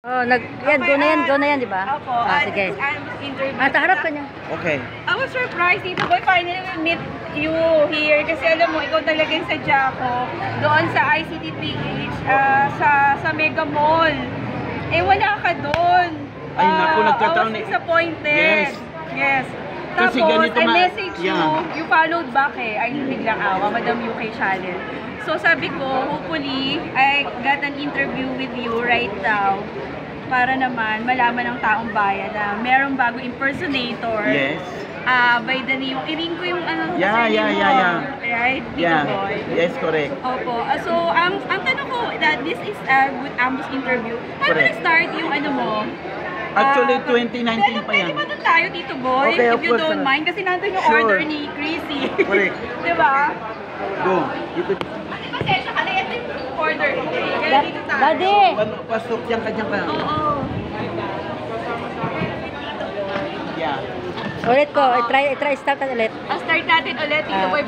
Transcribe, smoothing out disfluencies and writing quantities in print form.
Oh, go na yan, di ba? Opo. Sige. Interview. Harap ka niya. Okay. I was surprised, Tito Boy, finally we meet you here. Kasi alam mo, ikaw talaga yung sadya ko. Doon sa ICTPH, sa Mega Mall. Eh, wala ka doon. Ay, naku, nagkataon I was disappointed. Yes. Kasi Tapos, ganito I messaged you. You followed back eh. Ay, biglang awa, Madam UK channel. So, sabi ko, hopefully, I got an interview with you right now. Para naman malaman ng taong bayan na merong bagong impersonator. Yes. By the name, i-ring ko yung ano. Yeah. Right? Yeah. Tito Boy? Yes, correct. Opo. So, ang tanong ko, that this is a good ambush interview. Paano na-start yung ano mo? Actually, 2019 pa yan. Pwede ba doon tayo, Tito Boy? Okay, if you of course, don't mind. Kasi nandun yung Sure. order ni Chrissy. Correct. Diba? Go. Dito. Pasensya ka na. Ito yung order. Kaya dito tayo. Daddy! Pasok, diyan ka. Oo. Yeah. Ulit ko. Try start ulit. Start natin ulit, Tito Boy.